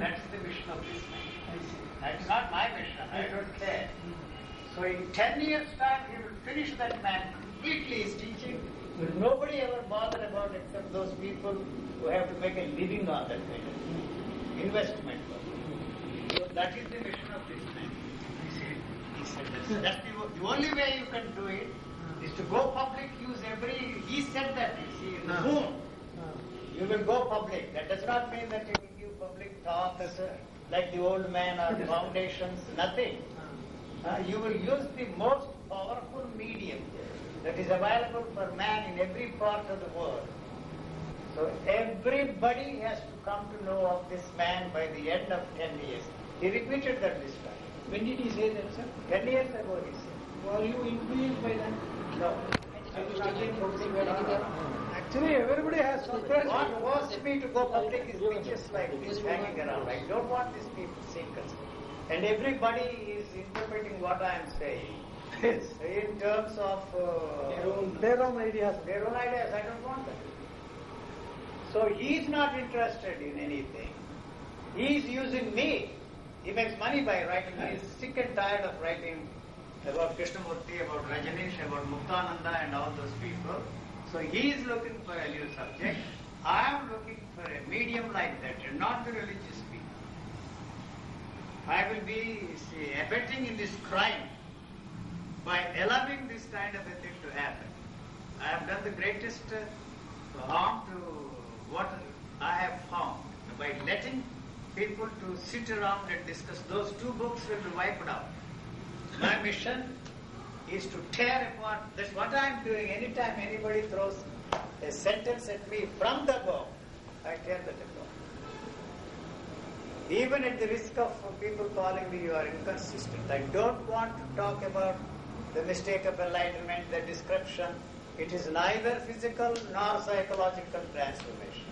That's the mission of this man. That's not my mission. I don't care. So in 10 years' time, he will finish that man completely his teaching. Will nobody ever bother about except those people who have to make a living on that kind of investment. So that is the mission of this man. He said that's the only way you can do it is to go public, use he said that, you see, in the moon. You will go public. That does not mean that you will give public talks like the old man or foundations, nothing. You will use the most powerful medium that is available for man in every part of the world. So everybody has to come to know of this man by the end of 10 years. He repeated that this time. When did he say that, sir? 10 years ago he said. Were you influenced by that? No. Actually, everybody has surprised. What forced me to go public is pictures like this hanging around. I don't want these people seekers. And everybody is interpreting what I am saying in terms of their own ideas. Their own ideas. I don't want that. So he is not interested in anything. He is using me. He makes money by writing. He is sick and tired of writing about Krishnamurti, about Rajneesh, about Muktananda and all those people. So he is looking for a new subject. I am looking for a medium like that, and not the religious people. I will be abetting in this crime by allowing this kind of a thing to happen. I have done the greatest harm to what I have found by letting people to sit around and discuss. Those two books will be wiped out. My mission is to tear apart. That's what I am doing. Anytime anybody throws a sentence at me from the book, I tear that apart. Even at the risk of people calling me, you are inconsistent. I don't want to talk about the mistake of enlightenment, the description. It is neither physical nor psychological transformation.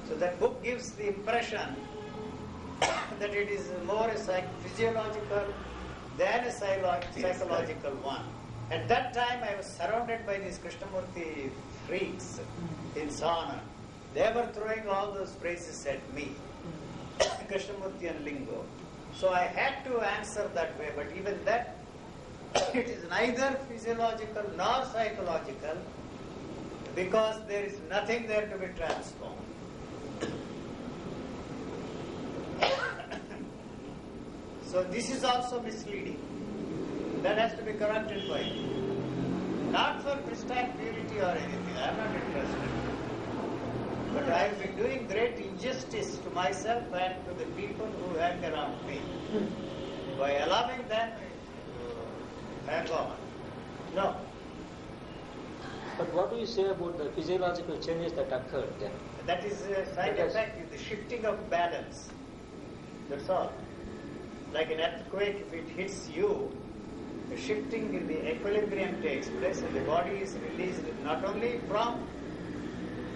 So that book gives the impression that it is more a physiological than a psychological one. At that time, I was surrounded by these Krishnamurti freaks in Sana. They were throwing all those phrases at me, Krishnamurti and Lingo. So I had to answer that way, but even that, it is neither physiological nor psychological, because there is nothing there to be transformed. So this is also misleading. That has to be corrected by me. Not for crystal purity or anything. I am not interested. But I will be doing great injustice to myself and to the people who hang around me by allowing them to hang on. No. But what do you say about the physiological changes that occurred then? That is a side effect, the shifting of balance. That's all. Like an earthquake, if it hits you, the shifting in the equilibrium takes place and the body is released not only from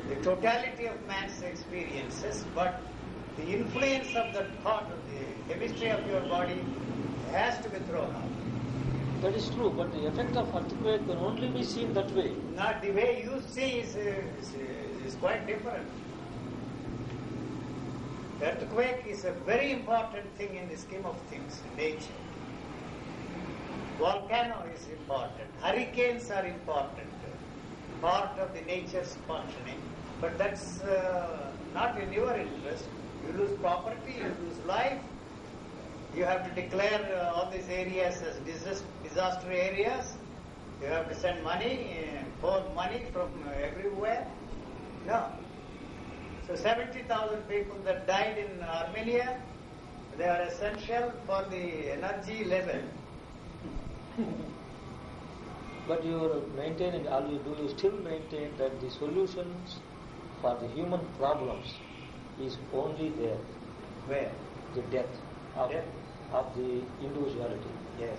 the totality of man's experiences, but the influence of that part of the chemistry of your body has to be thrown out. That is true, but the effect of earthquake can only be seen that way. Not the way you see is quite different. Earthquake is a very important thing in the scheme of things, nature. Volcano is important. Hurricanes are important, part of the nature's functioning. But that's not in your interest. You lose property, you lose life. You have to declare all these areas as disaster areas. You have to send money, pour money from everywhere. No. So 70,000 people that died in Armenia, they are essential for the energy level. But you are maintaining, do you still maintain that the solutions for the human problems is only there? Where? The death of the individuality. Yes.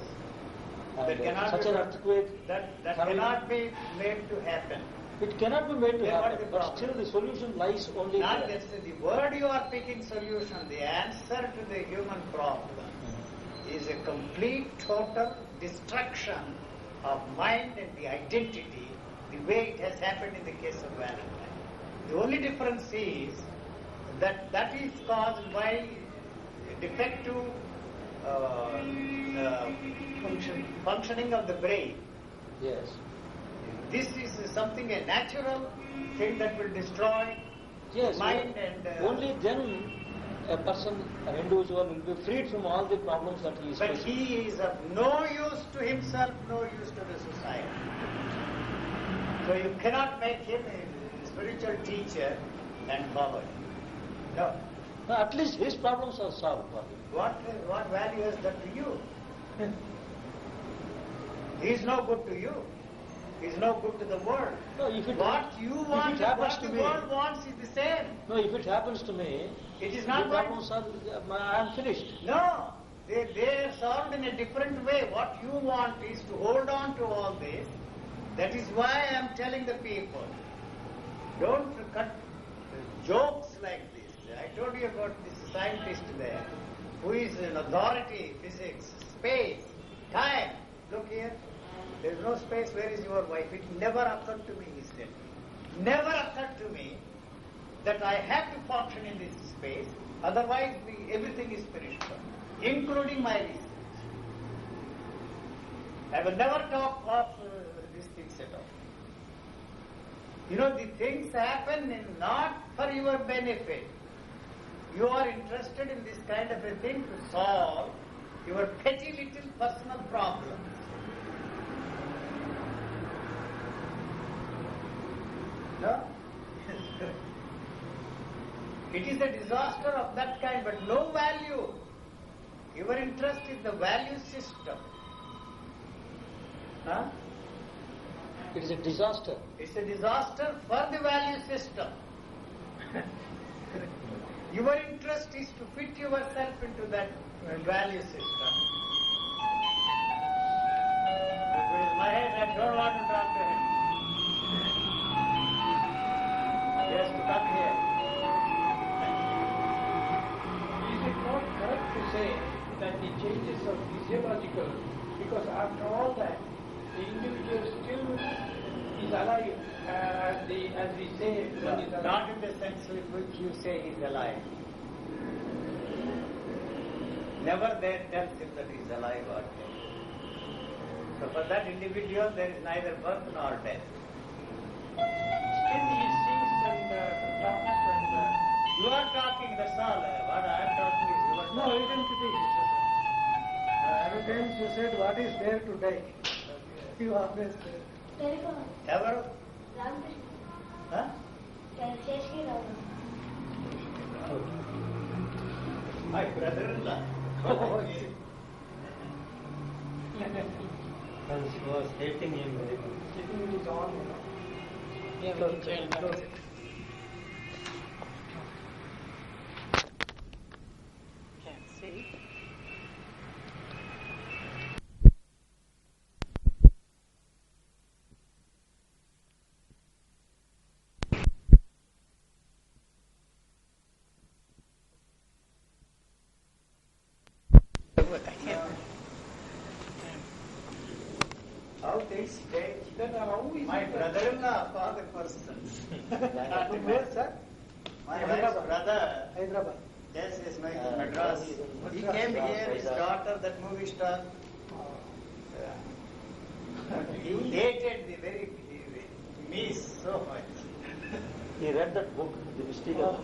And that cannot such an earthquake that cannot be made to happen. It cannot be made to happen, but problem? still the solution lies only Not there. just the word you are picking solution, the answer to the human problem is a complete, total destruction of mind and the identity, the way it has happened in the case of Valentine. The only difference is that is caused by defective functioning of the brain. Yes. This is something, a natural thing that will destroy Yes. mind and... only then a person, an individual will be freed from all the problems that he is But facing. he is of no use to himself, no use to the society. So you cannot make him a spiritual teacher and follow him. No. No, at least his problems are solved for him. What value is that to you? He is no good to you. He is no good to the world. No, if it, What you want, happens what to the me- world wants is the same. no, if it happens to me, It is the not going... problems are, I am finished. No, they are solved in a different way. What you want is to hold on to all this. That is why I am telling the people, don't cut jokes like this. I told you about this scientist there, who is an authority, physics, space, time. Look here, there is no space. Where is your wife? It never occurred to me, he said. Never occurred to me that I have to function in this space, otherwise everything is finished, including my research. I will never talk of these things at all. You know, the things happen not for your benefit. You are interested in this kind of a thing to solve your petty little personal problems. No? It is a disaster of that kind, but no value. Your interest is the value system. Huh? It is a disaster. It's a disaster for the value system. Your interest is to fit yourself into that value system. With my head, I don't want to talk to him. He has to come here. Is it not correct to say that the changes are physiological? Because after all that, the individual still is alive, as we say, when he's alive. Not in the sense with which you say he's alive. Never there tells him that he's alive or dead. So for that individual, there is neither birth nor death. Still he sings and talks and... You are talking, that's all. What I am talking is your No, talk. identity. Every time you said, what is there to die? You always say. Telephone. Ever? Ramakrishna. Huh? Transcending Ramakrishna. My brother-in-law. She was hating him very much. Sitting is on. Yeah, Close it. Can't see. How things change. Then how is My it brother-in-law, father person. From where, sir? My wife's brother. Hyderabad. Yes, yes, my Madras. He came here, his daughter, that movie star. He hated me so much. He read that book, The Mystic of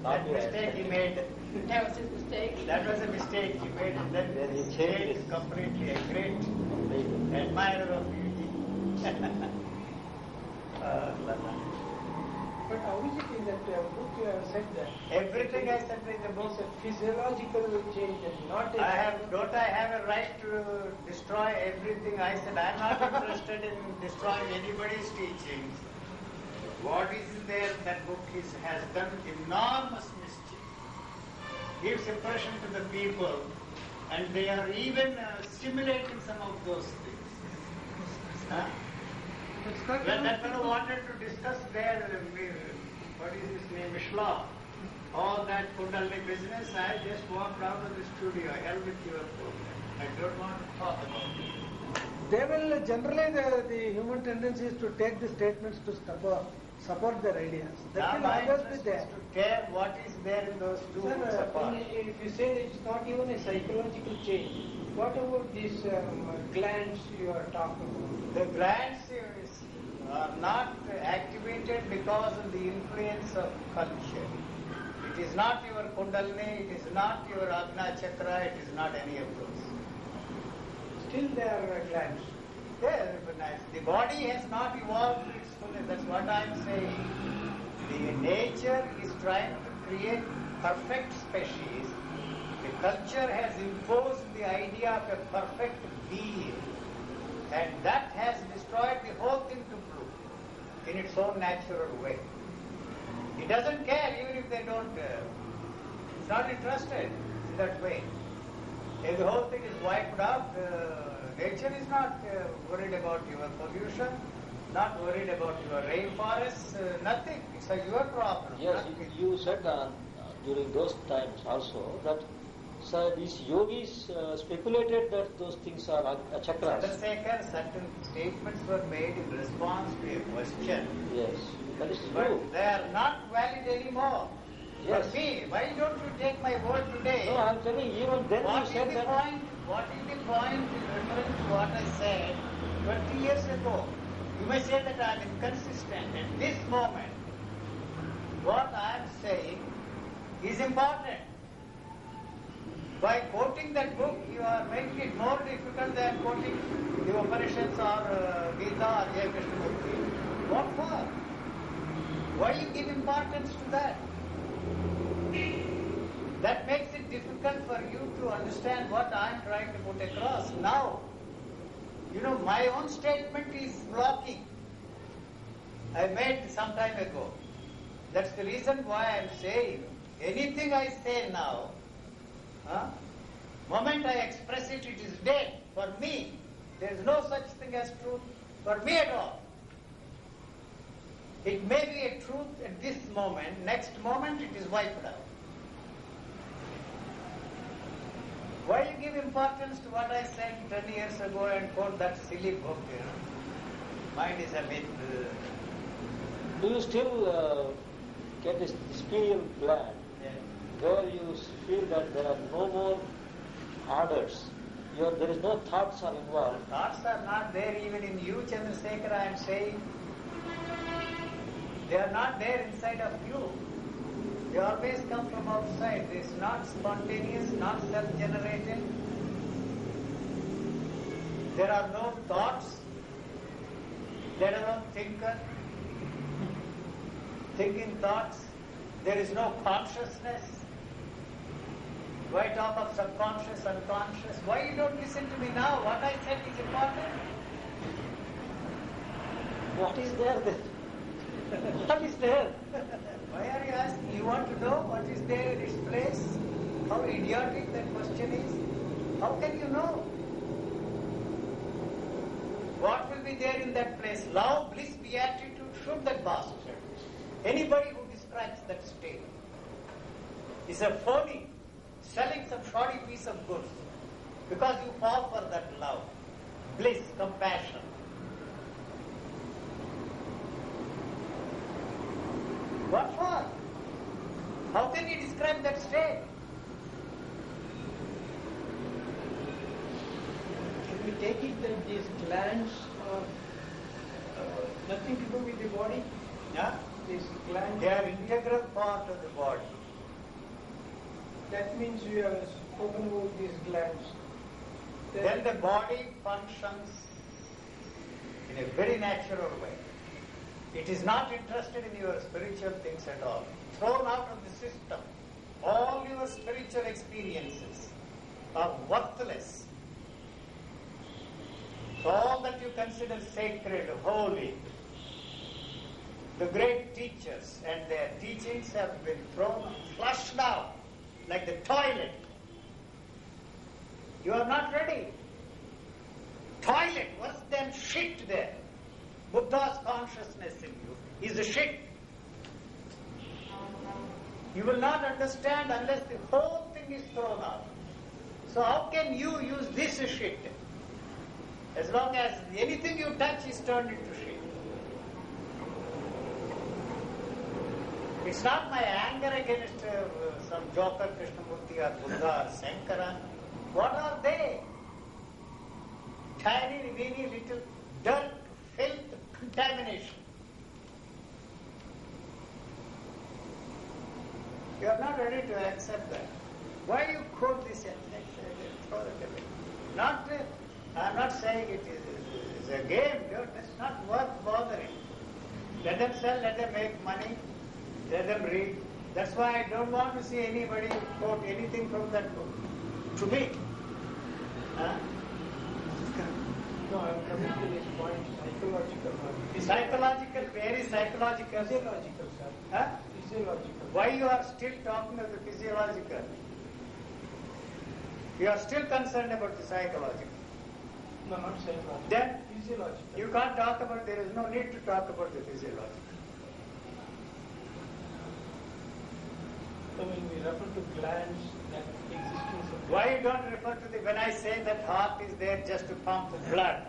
That mistake he made. That was his mistake. That was a mistake he made, and then Then he he changed changed it. completely. A great Amazing. admirer of beauty. But how is it in that book you have said that? Everything I said in the book. It's a physiological change and not a... Don't I have a right to destroy everything? I said I'm not interested in destroying anybody's teachings. What is there, that book has done enormous mischief. Gives impression to the people, and they are even stimulating some of those things. Huh? It's not When that fellow wanted to discuss their, what is his name, Mishla, all that Kundalini business, I just walked out of the studio. Hell with your program. I don't want to talk about it. They will generally, the human tendency is to take the statements to stubborn. support their ideas. Now That will my always be interest there. is to tell what is there in those two books Sir, apart. if you say it's not even a psychological change, what about these glands you are talking about? The glands are not activated because of the influence of culture. It is not your kundalini, it is not your Agna Chakra, it is not any of those. Still there are glands. Yeah, but the body has not evolved to its fullness. That's what I'm saying. The nature is trying to create perfect species. The culture has imposed the idea of a perfect being. And that has destroyed the whole thing to blue in its own natural way. It doesn't care even if they don't, it's not interested in that way. If the whole thing is wiped out, nature is not worried about your pollution, not worried about your rainforests, nothing. It's your problem. Yes, not you said during those times also that these yogis speculated that those things are chakras. Chandrasekhar, certain statements were made in response to a question. Yes, that is But true. they are not valid anymore. Yes. For me, why don't you take my word today? No, I'm telling you, even then What you is said the that. point? What is the point in referring to what I said 20 years ago? You may say that I am inconsistent. At this moment, what I am saying is important. By quoting that book, you are making it more difficult than quoting the Upanishads or Gita or Jaya Krishnamurti. What for? Why you give importance to that? That makes it difficult for you to understand what I am trying to put across. Now, my own statement is blocking. I made some time ago. That's the reason why I am saying anything I say now, moment I express it, it is dead. For me, there is no such thing as truth for me at all. It may be a truth at this moment, next moment it is wiped out. Why you give importance to what I said 10 years ago and quote that silly book, Mind is a myth. Do you still get this pineal gland where you feel that there are no more orders? There is no thoughts are involved. Thoughts are not there even in you, Chandrasekhar, I am saying. They are not there inside of you. They always come from outside. It is not spontaneous, not self-generated. There are no thoughts, let alone thinking thoughts. There is no consciousness. Why talk of subconscious, unconscious? Why you don't listen to me now? What I said is important. What is there then? What is there? Why are you asking? You want to know what is there in its place? How idiotic that question is? How can you know? What will be there in that place? Love, bliss, beatitude, should that bastard. Anybody who describes that state is a phony, selling some shoddy piece of goods because you fall for that love, bliss, compassion. What for? How can you describe that state? Can we take it that these glands are nothing to do with the body? Yeah? These glands. They are integral part of the body. That means we have spoken about these glands. Then the body functions in a very natural way. It is not interested in your spiritual things at all. Thrown out of the system. All your spiritual experiences are worthless. So all that you consider sacred, holy, the great teachers and their teachings have been flushed out like the toilet. You are not ready. Toilet, worse than shit there. Buddha's consciousness in you is a shit. You will not understand unless the whole thing is thrown out. So how can you use this shit? As long as anything you touch is turned into shit. It's not my anger against some joker Krishnamurti or Buddha or Sankara. What are they? Tiny, weeny little dirt, filth, contamination. You are not ready to accept that. Why you quote this and throw it away? I'm not saying it is a game, it's not worth bothering. Let them sell, let them make money, let them read. That's why I don't want to see anybody quote anything from that book. To me. No, I'm coming to this point, psychological. Psychological, very psychological. Physiological, sir. Huh? Physiological. Why you are still talking of the physiological? You are still concerned about the psychological. No, not psychological. Then Physiological. you can't talk about, there is no need to talk about the physiological. So when we refer to glands and existence of Why you don't refer to when I say that heart is there just to pump blood?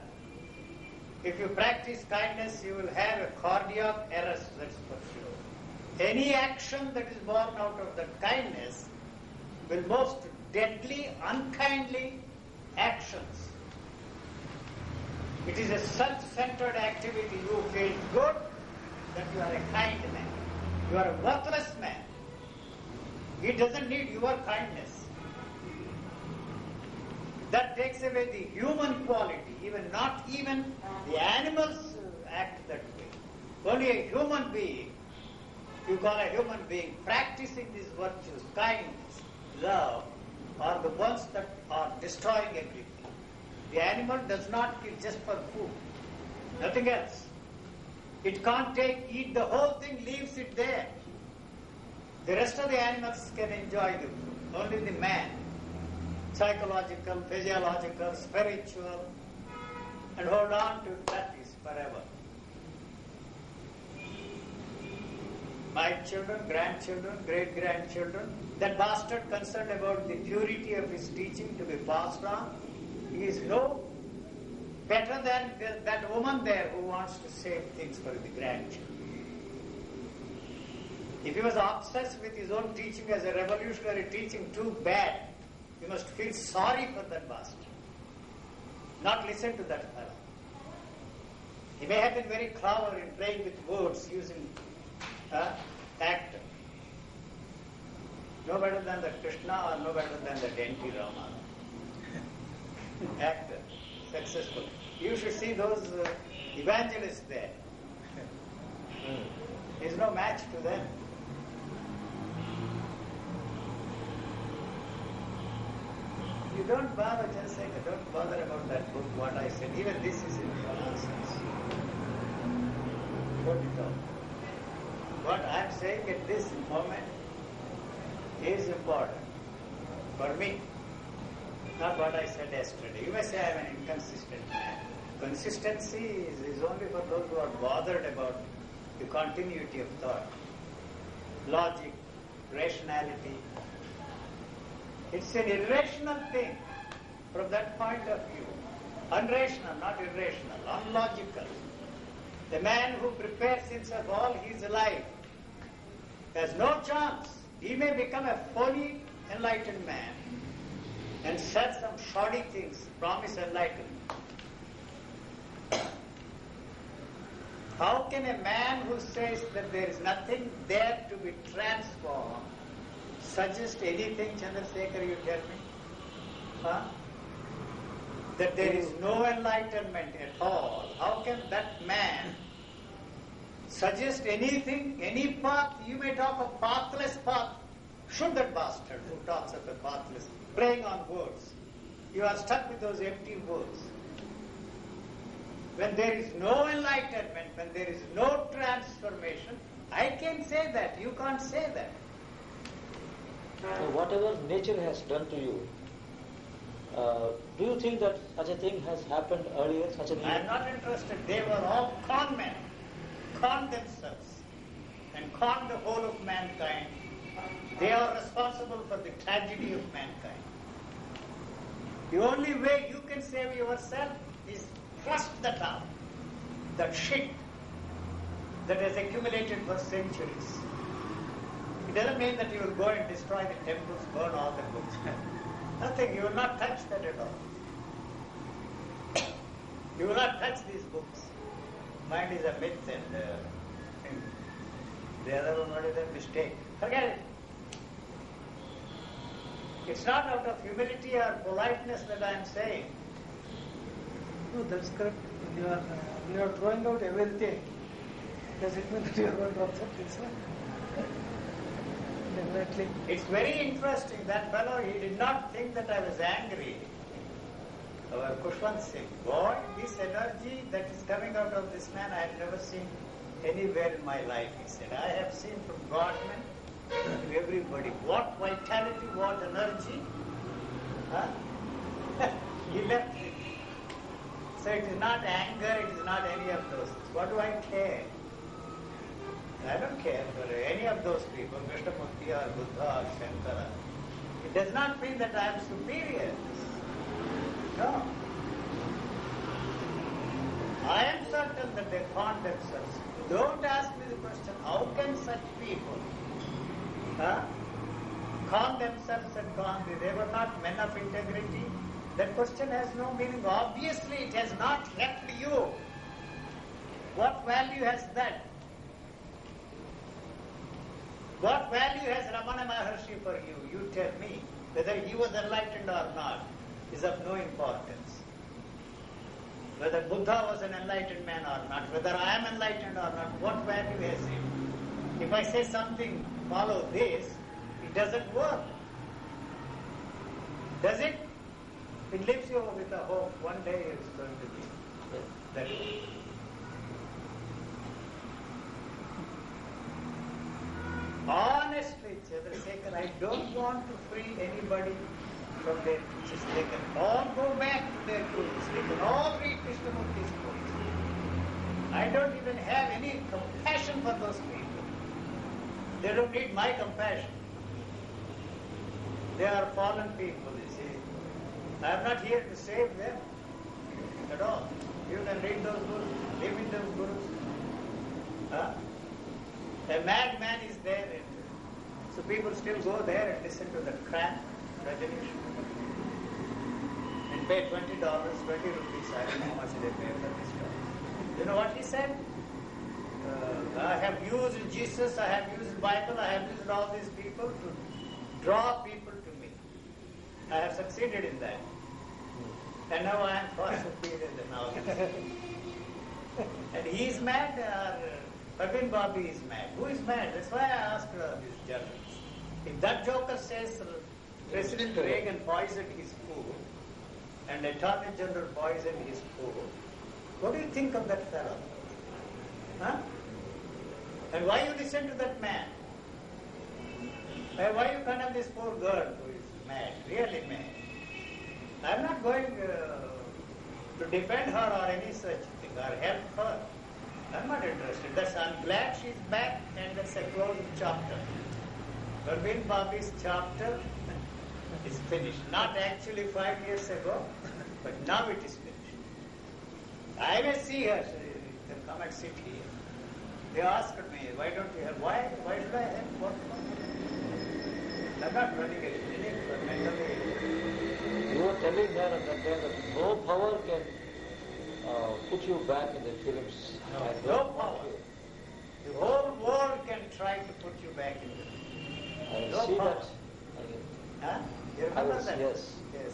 If you practice kindness, you will have a cardiac arrest, that's for sure. Any action that is born out of that kindness will most deadly, unkindly actions. It is a self-centered activity. You feel good that you are a kind man. You are a worthless man. He doesn't need your kindness. That takes away the human quality. Not even the animals act that way. Only a human being, you call a human being, practicing these virtues, kindness, love, are the ones that are destroying everything. The animal does not kill just for food. Nothing else. It can't eat the whole thing, leaves it there. The rest of the animals can enjoy the food. Only the man, psychological, physiological, spiritual, and hold on to that is forever. My children, grandchildren, great-grandchildren, that bastard concerned about the purity of his teaching to be passed on, he is no better than that woman there who wants to save things for the grandchildren. If he was obsessed with his own teaching as a revolutionary teaching, too bad. You must feel sorry for that bastard. Not listen to that fellow. He may have been very clever in playing with words using actor. No better than the Krishna or no better than the N.T. Rama. Actor, successful. You should see those evangelists there. There is no match to them. You don't bother, just say, don't bother about that book, what I said. Even this is in nonsense. Put it off. What I am saying at this moment is important for me. Not what I said yesterday. You may say I am an inconsistent man. Consistency is only for those who are bothered about the continuity of thought, logic, rationality. It's an irrational thing from that point of view. Unrational, not irrational, unlogical. The man who prepares himself all his life has no chance. He may become a fully enlightened man and sell some shoddy things, promise enlightenment. How can a man who says that there is nothing there to be transformed suggest anything, Chandrasekhar, you tell me? Huh? That there is no enlightenment at all. How can that man suggest anything, any path? You may talk of pathless path. Should that bastard who talks of a pathless, preying on words. You are stuck with those empty words. When there is no enlightenment, when there is no transformation, I can say that. You can't say that. So whatever nature has done to you, do you think that such a thing has happened earlier? I am not interested. They were all con men, conned themselves, and conned the whole of mankind. They are responsible for the tragedy of mankind. The only way you can save yourself is flush that out, that shit that has accumulated for centuries. It doesn't mean that you will go and destroy the temples, burn all the books. Nothing, you will not touch that at all. You will not touch these books. Mind is a myth and the other one, what is a mistake? Forget it. It's not out of humility or politeness that I am saying. No, that's correct. You are throwing out everything. Does it mean that you are going to accept it, sir? Definitely. It's very interesting. That fellow, he did not think that I was angry. Our Kushwant Singh, boy, this energy that is coming out of this man, I have never seen anywhere in my life, he said. I have seen from Godman to everybody. What vitality, what energy. Huh? He left it. So it is not anger, it is not any of those things. What do I care? I don't care for any of those people, Krishnamurti or Buddha or Shankara. It does not mean that I am superior. No. I am certain that they found themselves. Don't ask me the question, how can such people con themselves and con thee? They were not men of integrity. That question has no meaning. Obviously, it has not helped you. What value has that? What value has Ramana Maharshi for you? You tell me. Whether he was enlightened or not is of no importance. Whether Buddha was an enlightened man or not, whether I am enlightened or not, what value has it? If I say something, follow this, it doesn't work. Does it? It leaves you with a hope. One day it's going to be that way. Honestly, Chandrasekhar, I don't want to free anybody from their teachers. They can all go back to their gurus. They can all read Krishnamurti's books. I don't even have any compassion for those people. They don't need my compassion. They are fallen people, you see. I am not here to save them at all. You can read those books, live in those gurus. Huh? A madman is there, and so people still go there and listen to the crap, Rajanish, and pay $20, 20 rupees. I don't know how much they pay for this stuff. You know what he said? I have used Jesus, I have used Bible, I have used all these people to draw people to me. I have succeeded in that. And now I am far superior than all this. And he is mad, or Praveen Bobby is mad. Who is mad? That's why I asked these journalists. If that joker says President Reagan poisoned his food and Attorney General poisoned his food, what do you think of that fellow? Huh? And why you listen to that man? Why you condemn this poor girl who is mad, really mad? I am not going to defend her or any such thing or help her. I am not interested. I'm glad she's back and that's a closed chapter. Praveen Bobby's chapter is finished. Not actually 5 years ago, but now it is finished. I may see her. She can come and sit here. They asked me, why don't you have? Why should I have? What? I'm not running a clinic for mentally. You were telling her at that time that no power can put you back in the films. No power. The whole world can try to put you back in the I no see power. that. Huh? You remember that? Yes. Yes.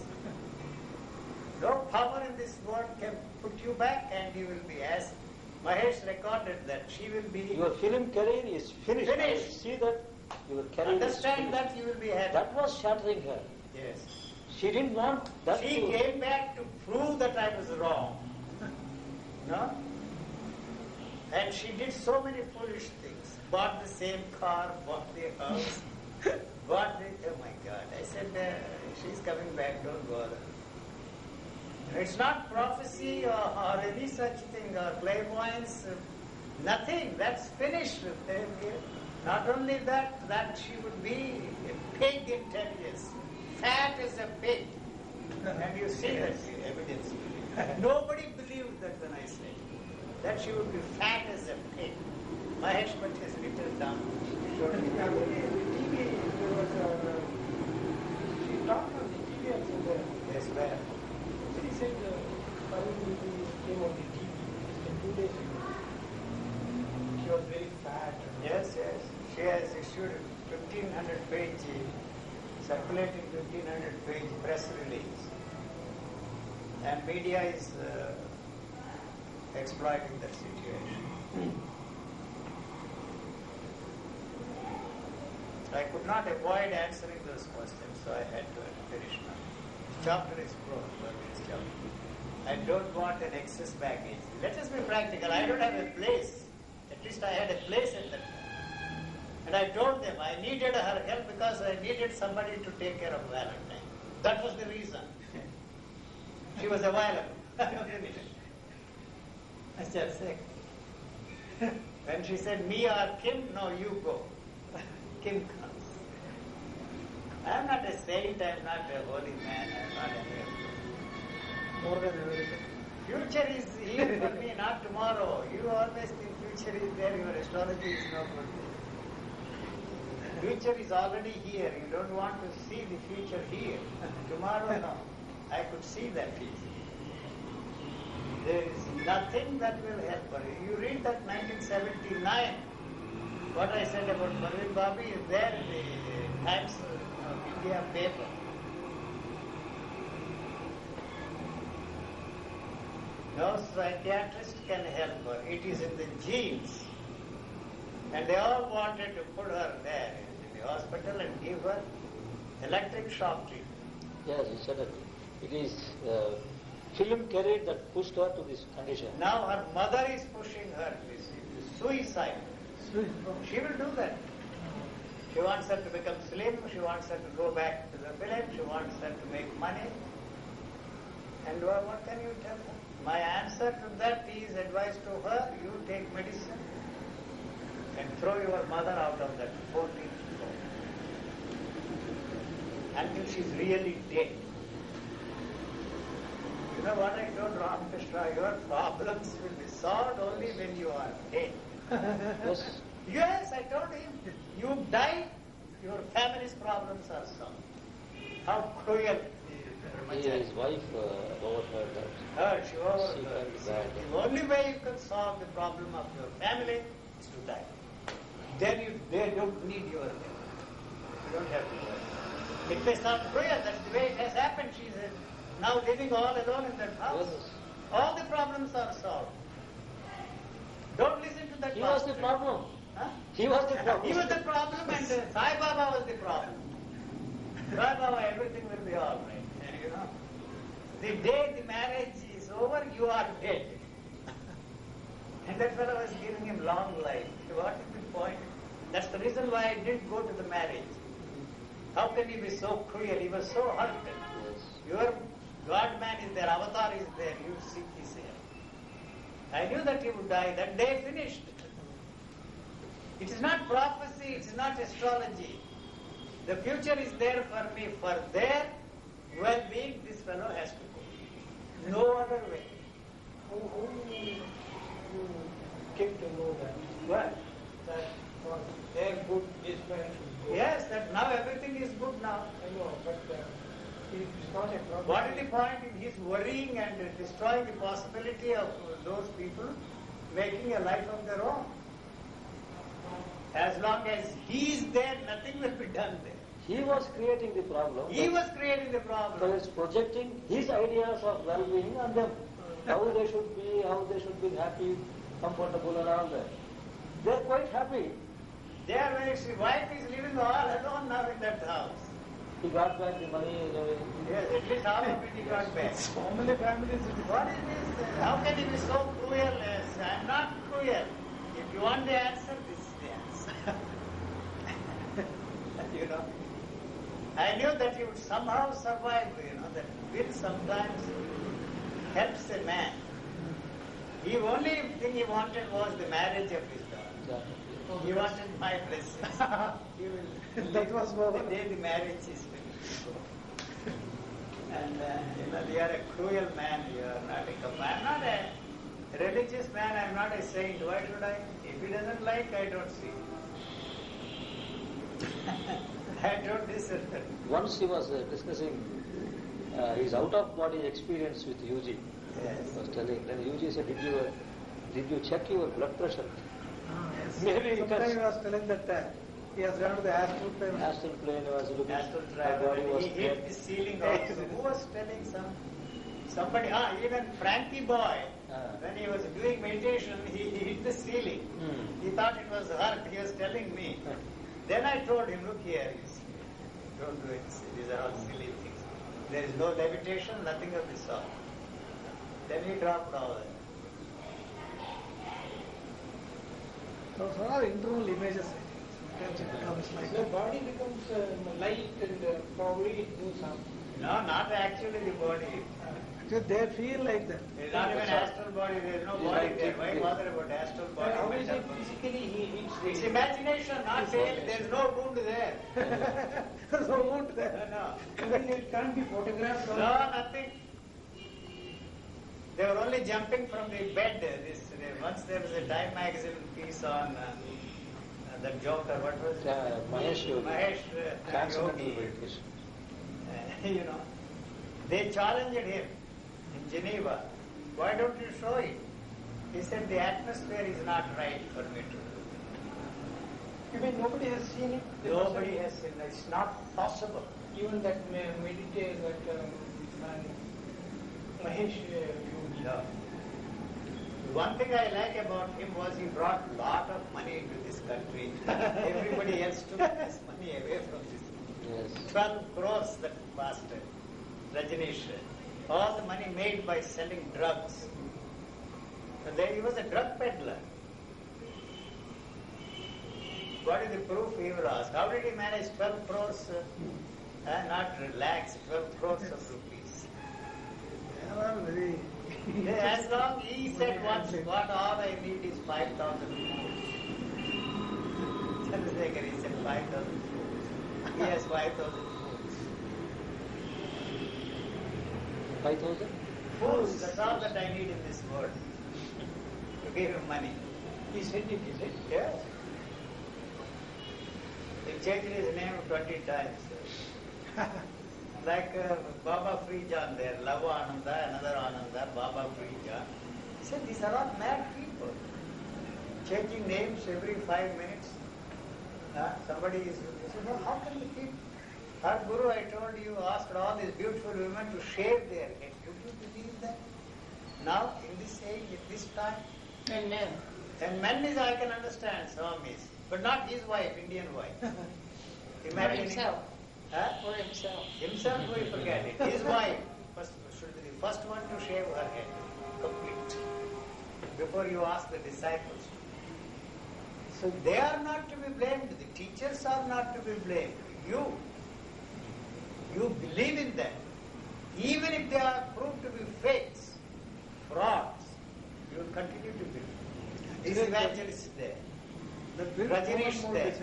No power in this world can put you back, and you will be, as Mahesh recorded that, she will be... Your film career is finished. Finished. I see that your career Understand is that, you will be happy. That was shattering her. Yes. She didn't want that She to... came back to prove that I was wrong. No? And she did so many foolish things. Bought the same car, bought the house, bought the... Oh my God. I said, she's coming back, don't bother. It's not prophecy or any such thing, or clairvoyance, nothing. That's finished. Not only that, that she would be a pig in 10 years. Fat as a pig. And you see that evidence. Nobody believed that when I said that she would be fat as a pig. Mahesh Bhatt has written down. Yeah, the TV, there was she talked on the TV also there. Yes, where? She said Arun Bibi came on the TV just 2 days ago. She was very fat. Yes, yes. She has issued 1500-page, circulating 1500-page press release. And media is exploiting that situation. I could not avoid answering those questions, so I had to finish now. The chapter is closed for this chapter. I don't want an excess baggage. Let us be practical. I don't have a place. At least I had a place at that time. And I told them I needed her help because I needed somebody to take care of Valentine. That was the reason. She was available. I said, sick. When she said, me or Kim, no, you go. Kim comes. I am not a saint, I am not a holy man, I am not a more than future is here for me, not tomorrow. You always think future is there, your astrology is no good. Future is already here. You don't want to see the future here. Tomorrow, no. I could see that future. There is nothing that will help her. You read that 1979, what I said about Parveen Babi is there in the Times of India paper. No psychiatrist can help her. It is in the genes. And they all wanted to put her there in the hospital and give her electric shock treatment. Yes, you said it is film career that pushed her to this condition. Now her mother is pushing her to suicide. She will do that. She wants her to become slim, she wants her to go back to the village, she wants her to make money. And what can you tell her? My answer to that is advice to her, you take medicine and throw your mother out of that 14th floor until she's really dead. You know what I told Ramakrishna? Your problems will be solved only when you are dead. Yes. Yes, I told him. You die, your family's problems are solved. How cruel. His wife overheard that. She overheard. She felt bad. The only way you can solve the problem of your family is to die. Then they don't need your help. You don't have to worry. It may sound cruel, that's the way it has happened. She's now living all alone in that house. Yes. All the problems are solved. Don't listen to that He was pastor. the problem. Huh? He was the problem. He was the problem and Sai Baba was the problem. Sai Baba, everything will be all right. You know, the day the marriage is over, you are dead. And that fellow was giving him long life. What is the point? That's the reason why I didn't go to the marriage. How can he be so cruel? He was so hurt. Yes. Your God-man is there, avatar is there, you seek his help. I knew that he would die. That day finished. It is not prophecy, it is not astrology. The future is there for me. For their well-being, this fellow has to go. No other way. How you came to know that? What? That for their good, this man should go. Yes, that now everything is good now. I know, but it's not a problem. What is the point in his worrying and destroying the possibility of those people making a life of their own? As long as he is there, nothing will be done there. He was creating the problem. He was creating the So problem. he's projecting his ideas of well-being on them. How they should be, how they should be happy, comfortable and all that. They're quite happy. They are very, his wife is living all alone now in that house. He got back the money. Yes, at least half of it he got back. So many families. What is this? How can he be so cruel? I'm not cruel. If you want the answer, this is the answer. You know, I knew that he would somehow survive. You know, that will sometimes helps a man. The only thing he wanted was the marriage of his daughter. He wanted my blessings. He will. That was more. The day the marriage is finished. And you know, you are a cruel man. You are not a. I'm not a Religious man, I'm not a saint. Why should I? If he doesn't like, I don't see. I don't listen. Once he was discussing his out-of-body experience with UG. Yes. He was telling. Then UG said, "Did you check your blood pressure?" Yes. Maybe Sometimes he was telling that he has gone to the astral plane. Astral plane was looking. Astral Her travel. body was He hit dead. the ceiling also. Who was telling somebody? Even Frankie boy. When he was doing meditation, he hit the ceiling. He thought it was hurt. He was telling me. Then I told him, look here, don't do it. These are all silly things. There is no levitation, nothing of the sort. Then he dropped all that. Those are all internal images. Sometimes it becomes like The body becomes light and probably it moves up. No, not actually the body. actually they feel like that. There is not even astral body, there is no body there. Why bother about astral body? How is mental it body? physically he hits It's the... imagination, not real. There is no wound there. There's no wound there. No. Even it can't be photographed or... No, nothing. They were only jumping from the bed. Once there was a Time magazine piece on the Joker. What was it? Mahesh Yogi. Mahesh Transcendental Yogi. meditation. You know, they challenged him in Geneva. Why don't you show it? He said the atmosphere is not right for me to do. You mean nobody has seen it? Nobody has seen it. It's not possible. Even that meditate, that man, Mahesh Yogi. No. One thing I like about him was he brought a lot of money into this country. Everybody else took this money away from this. Yes. 12 crores that bastard, Rajneesh. All the money made by selling drugs. And there he was a drug peddler. What is the proof, he will ask? How did he manage 12 crores? Not lakhs, 12 crores of rupees. They are all very... As long he said once, what all I need is 5,000 foods. Chandrasekhar, he said 5,000 foods. He has 5,000 foods. 5,000? Foods, that's all that I need in this world. To give him money. He said it, is it? Yes. He changed his name 20 times. Like Baba Freejan there, Lava Ananda, another Ananda, Baba Freejan. He said, these are all mad people. Changing names every 5 minutes. Somebody is, he said, well, how can the people? Our Guru, I told you, asked all these beautiful women to shave their head. Do you believe that? Now, in this age, at this time? And men. And men is, I can understand, Swamis, but not his wife, Indian wife. For himself. Huh? For himself. Himself, we forget it. His wife should be the first one to shave her head, complete, before you ask the disciples. So they are not to be blamed. The teachers are not to be blamed. You believe in them. Even if they are proved to be fakes, frauds, you will continue to believe. This evangelist there. Rajneesh there.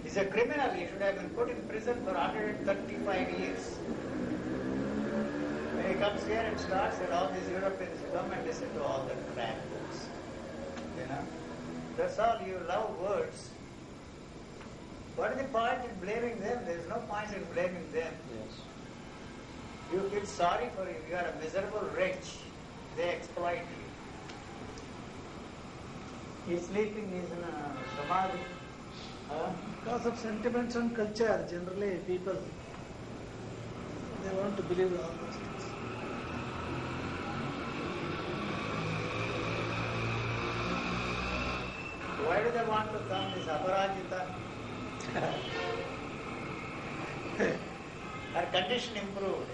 He's a criminal. He should have been put in prison for 135 years. When he comes here and starts, and all these Europeans come and listen to all the crap books. You know? That's all. You love words. What is the point in blaming them? There is no point in blaming them. Yes. You feel sorry for you. You are a miserable wretch. They exploit you. He's sleeping, he's in a samadhi. Because of sentiments and culture, generally people, they want to believe all those things. Why do they want to come? This Aparajita. Her condition improved.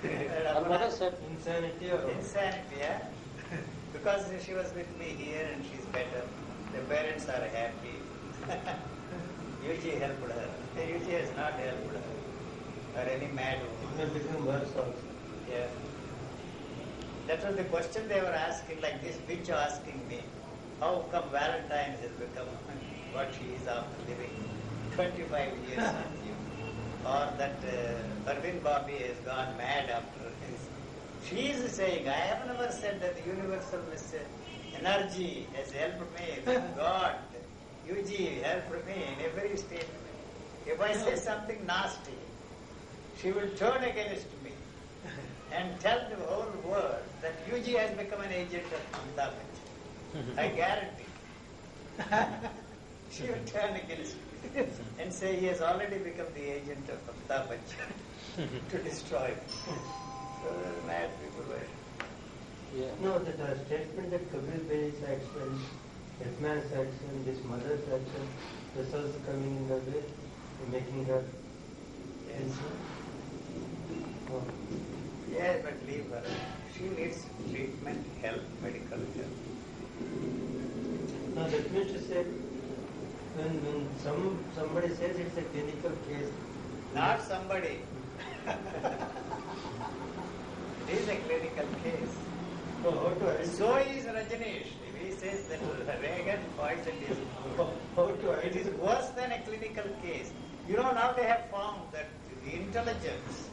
Her mother said Insanity or Insanity, yeah? Because she was with me here and she's better. The parents are happy. Yuji helped her. Yuji has not helped her. Or any mad woman. it will become worse also. Yeah. That was the question they were asking, like this bitch asking me. How come Valentine has become what she is after living 25 years with you? Or that Arvind Bobby has gone mad after his She is saying, I have never said that the universal energy has helped me, that God, UG helped me in every statement. If I say something nasty, she will turn against me and tell the whole world that UG has become an agent of Amitabh Bachchan. I guarantee. She will turn against me and say he has already become the agent of Amitabh Bachchan to destroy me. So mad people were. Yeah. No, the statement that Kabir Bey's action, Hetman's action, this mother's action, results coming in the way, making her. Yes. Oh. Yes, but leave her. She needs treatment, help, medical help. No, that means to say, when somebody says it's a clinical case, Not somebody. It is a clinical case. no, how to identify? So is Rajneesh. If he says that Reagan poisoned his food, How to it is identify? worse than a clinical case. You know, now they have found that the intelligence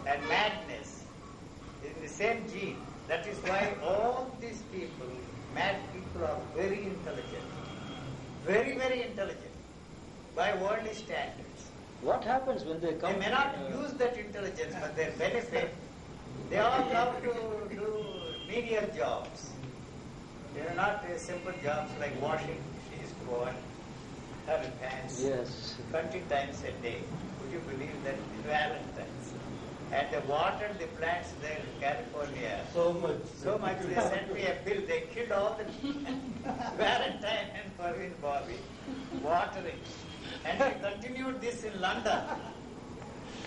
and madness is in the same gene. That is why all these people, mad people, are very intelligent. Very, very intelligent by worldly standards. What happens when they come? They may not use that intelligence for their benefit. They all love to do menial jobs. They are not simple jobs like washing. She used to wash her pants Yes. 20 times a day. Would you believe that? Valentine's. And they watered the plants there in California. So much. So much they sent me a bill. They killed all the Valentine and Parveen Bobby watering. And we continued this in London.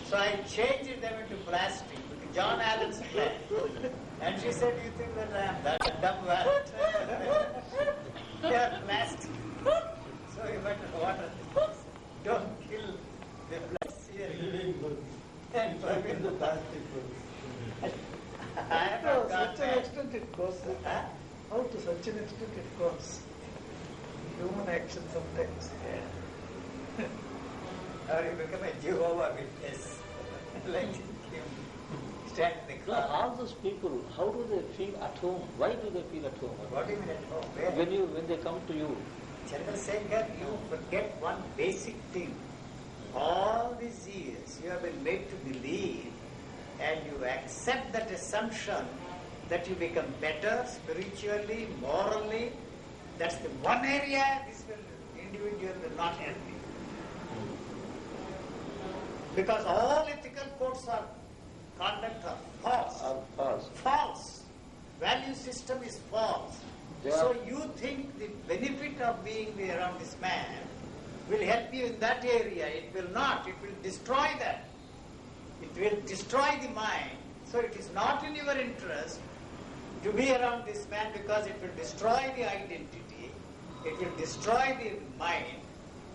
So I changed them into plastic with John Allen's plan. And she said, you think that I am that dumb Valentine? They are plastic. So we went to water them. Don't kill the plastic. Living good. And Parveen The plastic food. I have To not gone such an back. extent it goes. Huh? How to such an extent it goes. Human action sometimes. Or you become a Jehovah Witness. Like him. Stand in the No, crowd. all those people, how do they feel at home? Why do they feel at home? What do you mean at home? Where? When they come to you? Chandrasekhar, you forget one basic thing. All these years you have been made to believe and you accept that assumption that you become better spiritually, morally. That's the one area this individual will not help you. Because all ethical codes are conduct are false. False. False. Value system is false. They So are- you think the benefit of being around this man will help you in that area. It will not. It will destroy that. It will destroy the mind. So it is not in your interest to be around this man because it will destroy the identity. It will destroy the mind.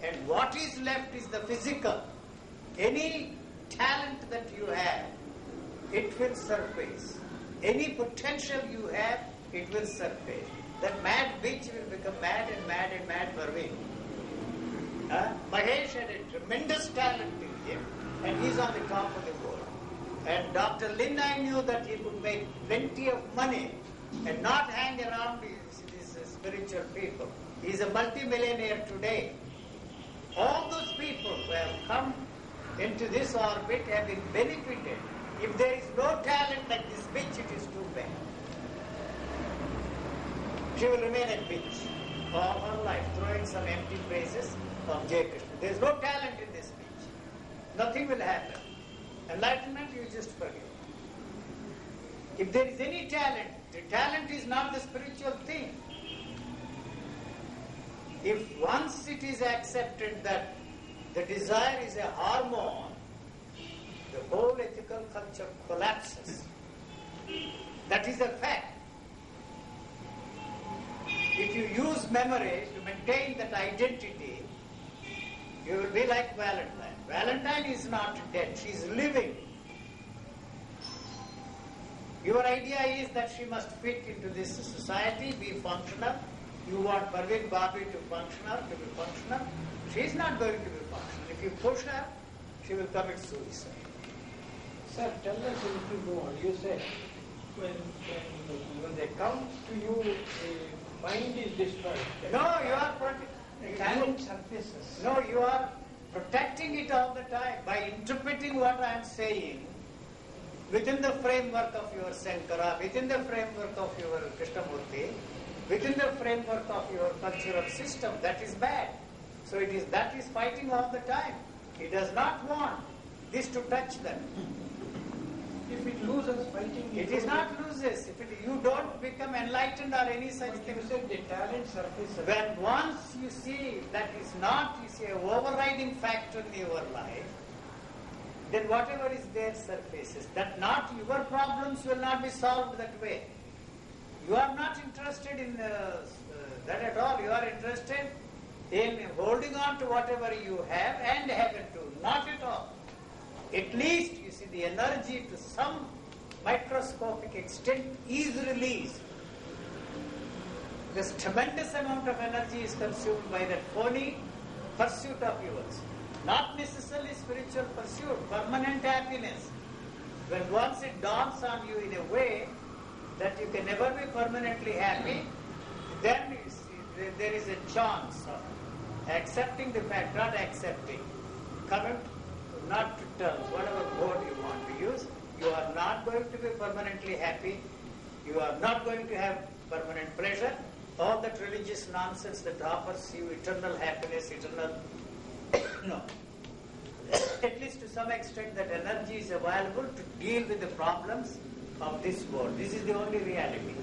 And what is left is the physical. Any talent that you have, it will surface. Any potential you have, it will surface. That mad bitch will become mad and mad and mad Parveen. Mahesh had a tremendous talent in him, and he's on the top of the world. And Dr. Lin, I knew that he could make plenty of money and not hang around these spiritual people. He's a multimillionaire today. All those people who have come into this orbit have been benefited. If there is no talent like this bitch, it is too bad. She will remain a bitch all her life, throwing some empty phrases of J. Krishna. There is no talent in this bitch. Nothing will happen. Enlightenment, you just forget. If there is any talent, the talent is not the spiritual thing. If once it is accepted that the desire is a hormone, the whole ethical culture collapses. That is a fact. If you use memory to maintain that identity, you will be like Valentine. Valentine is not dead, she is living. Your idea is that she must fit into this society, be functional. You want Parveen Babi to be functional. She is not going to be functional. If you push her, she will commit suicide. Sir, tell us a little more. You said when they come to you, the mind is destroyed. No, you are Talent surfaces. No, you are protecting it all the time by interpreting what I am saying within the framework of your Sankara, within the framework of your Krishnamurti, within the framework of your cultural system. That is bad. So that is fighting all the time. He does not want this to touch them. If it loses fighting, It is not loses. You don't become enlightened or any such thing. You said the talent surfaces. When once you see that is not, you see, an overriding factor in your life, then whatever is there surfaces. That not your problems will not be solved that way. You are not interested in that at all. You are interested in holding on to whatever you have and heaven too. Not at all. At least, you see, the energy to some microscopic extent is released. This tremendous amount of energy is consumed by that phony pursuit of yours. Not necessarily spiritual pursuit, permanent happiness. When once it dawns on you in a way that you can never be permanently happy, then you see, there is a chance of accepting the fact, not accepting, coming not to terms, whatever word you want to use, you are not going to be permanently happy, you are not going to have permanent pleasure. All that religious nonsense that offers you eternal happiness, eternal no. At least to some extent that energy is available to deal with the problems of this world. This is the only reality.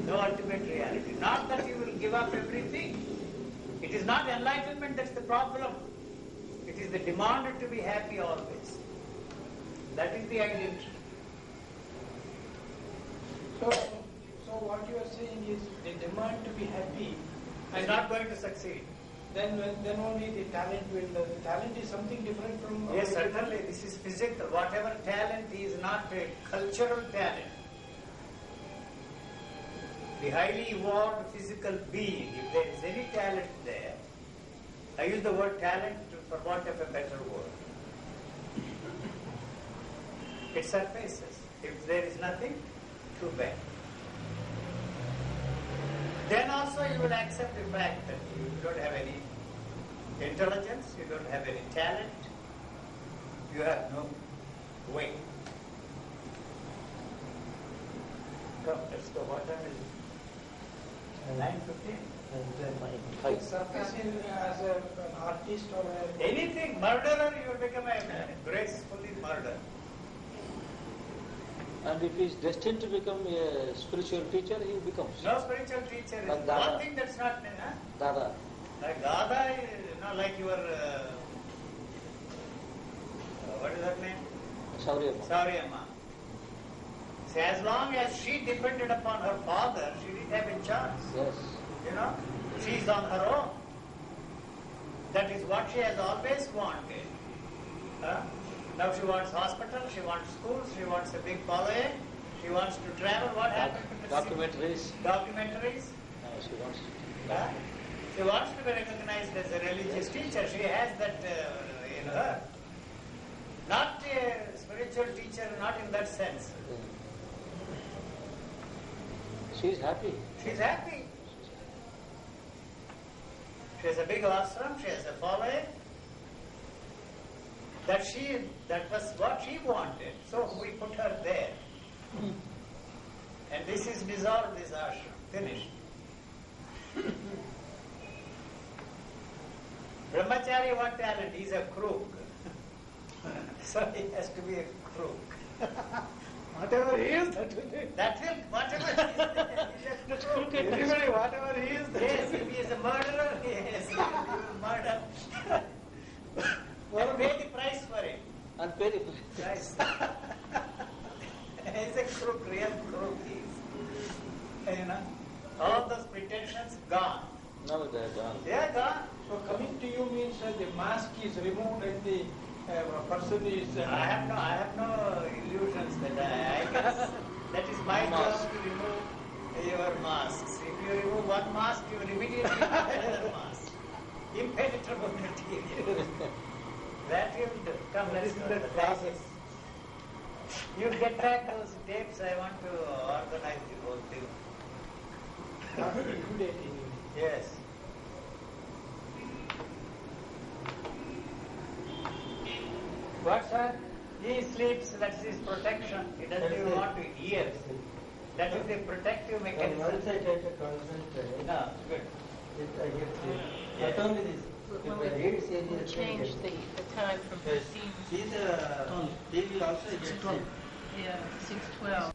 No ultimate reality. Not that you will give up everything. It is not enlightenment that's the problem. It is the demand to be happy always. That is the identity. So what you are saying is the demand to be happy is not going to succeed. Then only the talent will. The talent is something different from. Yes, certainly. This is physical. Whatever talent is not a cultural talent. The highly evolved physical being, if there is any talent there, I use the word talent for want of a better word. It surfaces. If there is nothing, too bad. Then also you will accept the fact that you don't have any intelligence, you don't have any talent, you have no way. Come, let's go. What time is it? 9:15. Surfacing as an artist or Anything, murderer, you will become a gracefully murderer. And if he is destined to become a spiritual teacher, he becomes. No spiritual teacher is Like Dada. one thing that's not, Dada. like Dada, like your, what is her name? Shauriyamma. Sauriyamma. See, as long as she depended upon her father, she didn't have a chance. Yes. She's on her own. That is what she has always wanted. Now she wants hospital, she wants schools, she wants a big following, she wants to travel. What happened to the Documentaries. Documentaries. She wants to. She wants to be recognized as a religious teacher. She has that in her. Not a spiritual teacher, not in that sense. She is happy. She's happy. She has a big ashram, she has a following. That was what she wanted. So we put her there. And this is dissolved, this ashram. Finished. Brahmachari, what talent? He's a crook. So he has to be a crook. Whatever he is, that will, whatever he is, crook. Everybody, whatever he is, yes, if he is a murderer, yes, he will murder. And pay the price for it. And pay the price. He's a crook, real crook he is. All those pretensions gone. No, they are gone. They are gone. So coming to you means the mask is removed and the person is. I have no illusions that I guess that is my job to remove your masks. If you remove one mask, you will immediately have another mask. Impenetrable material. That will come. Let's do that process. You get back those tapes, I want to organize the whole thing. Yes. What's that? He sleeps, that's his protection. He doesn't even want to hear. That is the protective mechanism. Once I try to concentrate, No, good. I get sleep. Yes. Not only this, if I read serious, We'll change the time from 15. See the TV also I get sleep. Yeah, 6:12.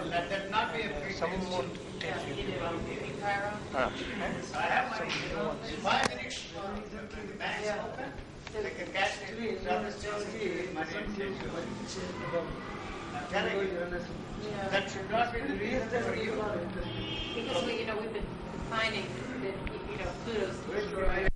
Let that not be a Some more tapes you give. I have my 5 minutes for the banks open. They can cash it. I'm telling you, that should not be the reason for you. Because we've been finding that, Pluto's